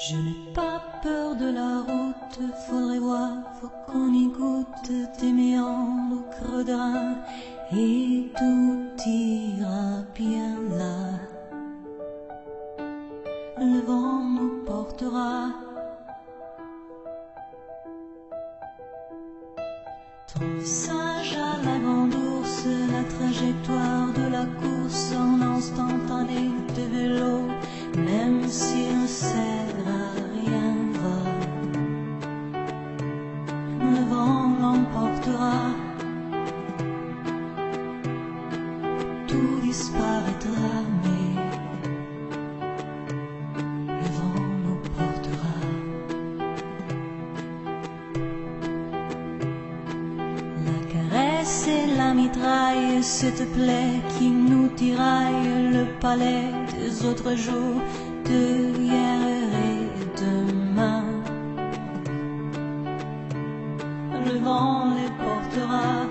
Je n'ai pas peur de la route, faudrait voir, faut qu'on y goûte des méandres au creux de rein, et tout ira bien là. Le vent nous portera. Ton singe à la grande ours, la trajectoire de la course en instantané de vélo, même si ne sert à rien va. Le vent l'emportera, tout disparaîtra, mais le vent nous portera. La caresse et la mitraille, cette plaie qui nous tiraille le palais des autres jours, de hier et demain. Le vent les portera.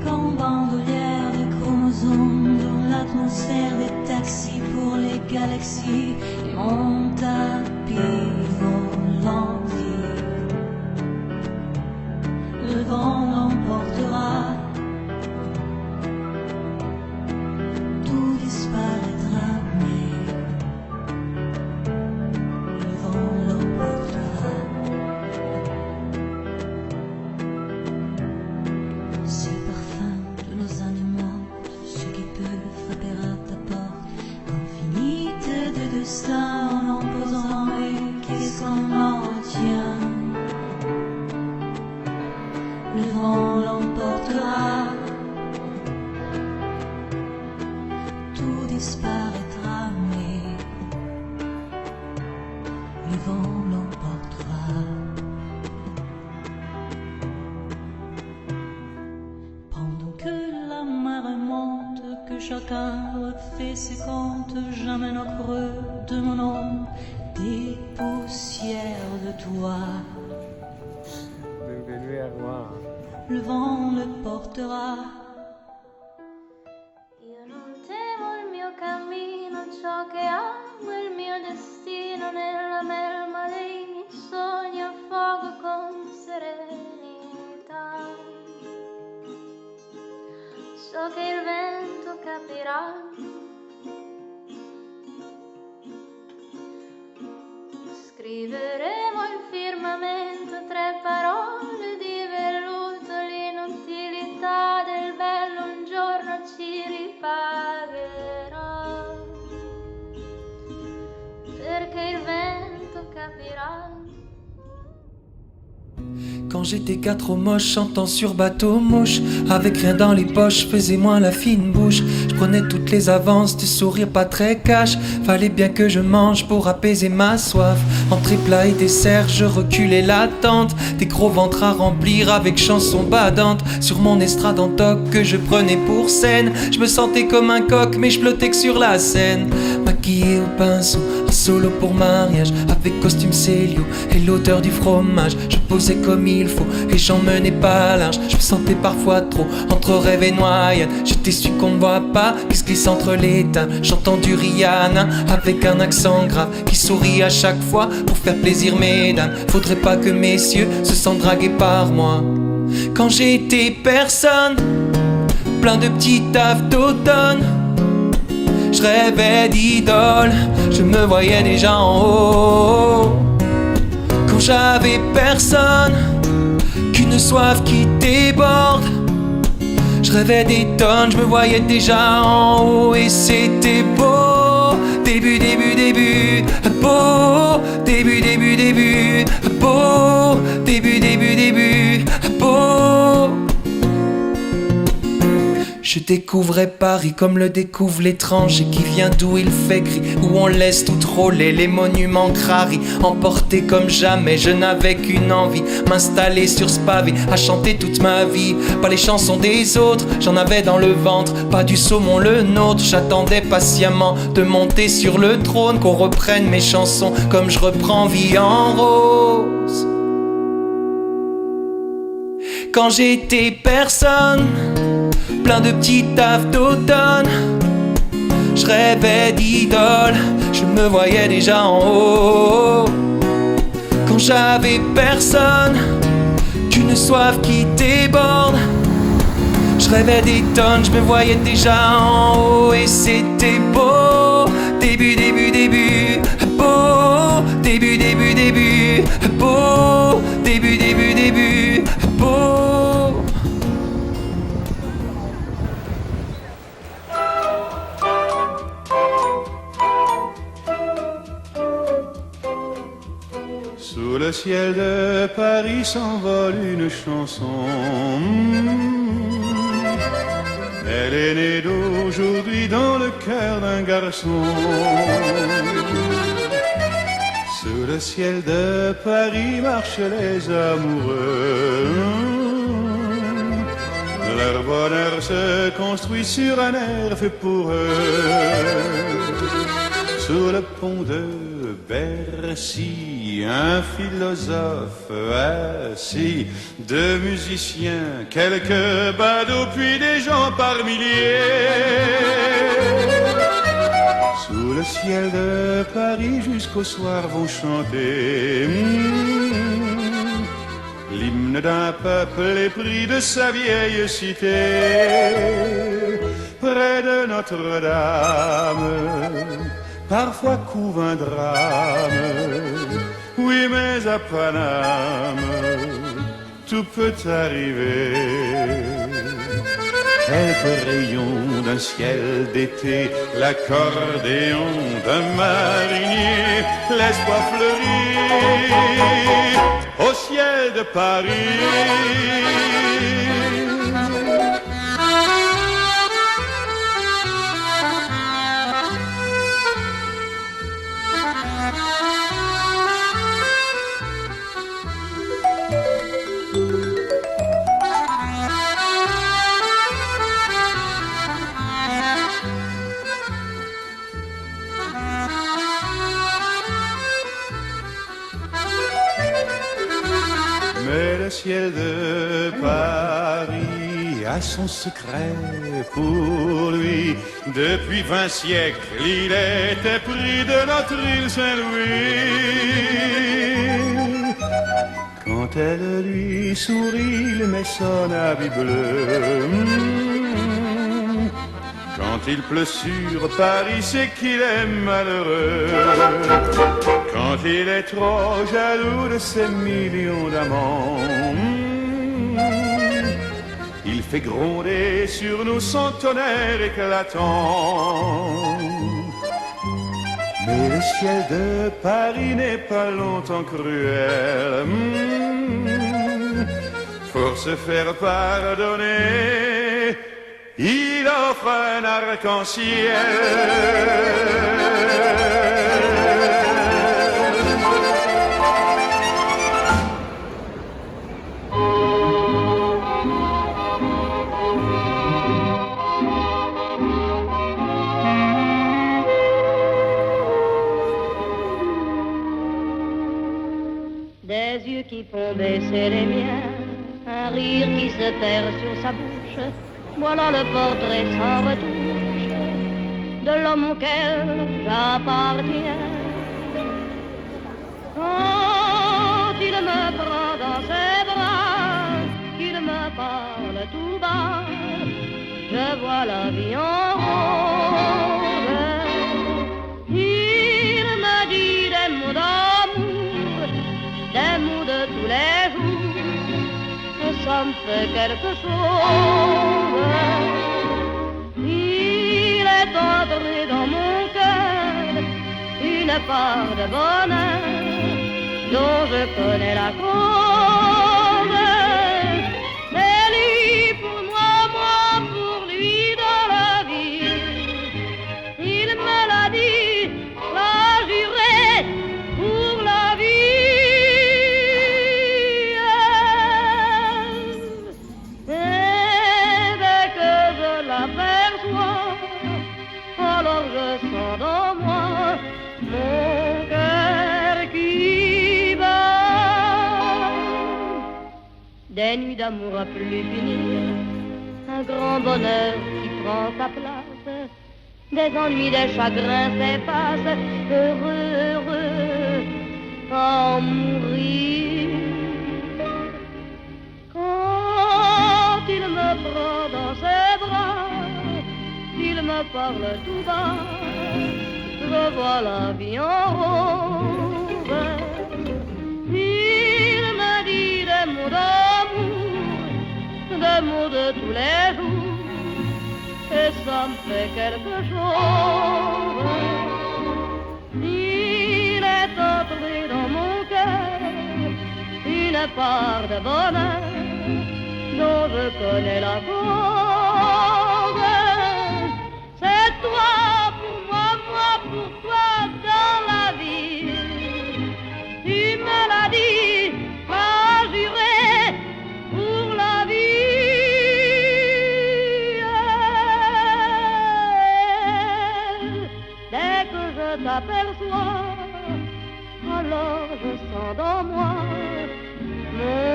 En bandoulière des chromosomes, dans l'atmosphère des taxis pour les galaxies, et mon tapis volant vie. Le vent l'emportera, tout disparaîtra, mais le vent l'emportera. Ce parfum de nos animaux, ce qui peut frapper à ta porte, infinité de destins en emposant, et qu'est-ce qu'on en retient? Le vent l'emportera, tout disparaîtra, mais le vent l'emportera. Pendant que la mer monte, que chacun refait ses comptes, j'amène au creux de mon ombre des poussières de toi. Le vent le portera. Io non temo il mio cammino, ciò che amo è il mio destino, nella melma dei miei sogni affogo con serenità. So che il vento capirà, scriveremo il firmamento tre parole di velluto, l'inutilità del bello un giorno ci ripagherà, perché il vento capirà. Quand j'étais qu'à trop moche, chantant sur bateau mouche, avec rien dans les poches, faisais moins la fine bouche. Je prenais toutes les avances, des sourires pas très cash. Fallait bien que je mange pour apaiser ma soif. Entre plat et dessert, je reculais l'attente. Des gros ventres à remplir avec chansons badantes. Sur mon estrade en toc que je prenais pour scène, je me sentais comme un coq mais je flottais que sur la scène. Maquillé au pinceau, un solo pour mariage, avec costume Célio et l'odeur du fromage. Je posais comme il faut et j'en menais pas large. Je me sentais parfois trop entre rêve et noyade. J'étais su qu'on ne voit pas qui se glisse entre les tables, chantant du Rihanna avec un accent grave qui sourit à chaque fois pour faire plaisir mesdames. Faudrait pas que messieurs se sentent dragués par moi. Quand j'étais personne, plein de petits tafs d'automne, je rêvais d'idoles, je me voyais déjà en haut. Quand j'avais personne, qu'une soif qui déborde, je rêvais des tonnes, je me voyais déjà en haut. Et c'était beau, début, début, début, beau, début, début, début, beau, début, début, début, beau. Je découvrais Paris comme le découvre l'étranger qui vient d'où il fait gris, où on laisse tout rôler, les monuments crari. Emporté comme jamais, je n'avais qu'une envie, m'installer sur ce pavé, à chanter toute ma vie. Pas les chansons des autres, j'en avais dans le ventre, pas du saumon le nôtre. J'attendais patiemment de monter sur le trône, qu'on reprenne mes chansons comme je reprends Vie en rose. Quand j'étais personne, plein de petits tafs d'automne, je rêvais d'idoles, je me voyais déjà en haut. Quand j'avais personne, qu'une soif qui déborde, je rêvais des tonnes, je me voyais déjà en haut. Et c'était beau, début, début, début, beau, début, début, début, beau, début, début, début, beau. Sous le ciel de Paris s'envole une chanson. Elle est née d'aujourd'hui dans le cœur d'un garçon. Sous le ciel de Paris marchent les amoureux. Leur bonheur se construit sur un air fait pour eux. Sous le pont de Bercy, un philosophe assis, deux musiciens, quelques badauds, puis des gens par milliers. Sous le ciel de Paris jusqu'au soir vont chanter l'hymne d'un peuple épris de sa vieille cité. Près de Notre-Dame, parfois couve un drame, oui mais à Paname, tout peut arriver. Quelques rayons d'un ciel d'été, l'accordéon d'un marinier, l'espoir fleurit au ciel de Paris. Mais le ciel de Paris a son secret pour lui. Depuis 20 siècles, il était pris de notre île Saint-Louis. Quand elle lui sourit, il met son habit bleu. Quand il pleut sur Paris, c'est qu'il est malheureux. Quand il est trop jaloux de ses millions d'amants, il fait gronder sur nous son tonnerre éclatant. Mais le ciel de Paris n'est pas longtemps cruel. Pour se faire pardonner, il offre un arc-en-ciel. Des yeux qui font baisser les miens, un rire qui se perd sur sa bouche. Voilà le portrait sans retouche de l'homme auquel j'appartiens. Quand il me prend dans ses bras, qu'il me parle tout bas, je vois la vie en rose. Il me dit des mots d'amour, des mots de tous les jours, et ça me fait quelque chose. Il est entré dans mon cœur une part de bonheur dont je connais la cause. C'est lui pour moi, moi pour lui. des nuits d'amour à plus finir, un grand bonheur qui prend sa place, des ennuis, des chagrins s'effacent, heureux, heureux, à en mourir. Quand il me prend dans ses bras, il me parle tout bas, je vois la vie en rose. Il me dit des mots d'amour, des mots de tous les jours, et ça me fait quelque chose. Il est entré dans mon cœur une part de bonheur dont je connais la cause. C'est toi pour moi, moi pour toi dans la vie. Tu me l'as dit, m'as juré pour la vie. Dès que je t'aperçois, alors je sens dans moi mon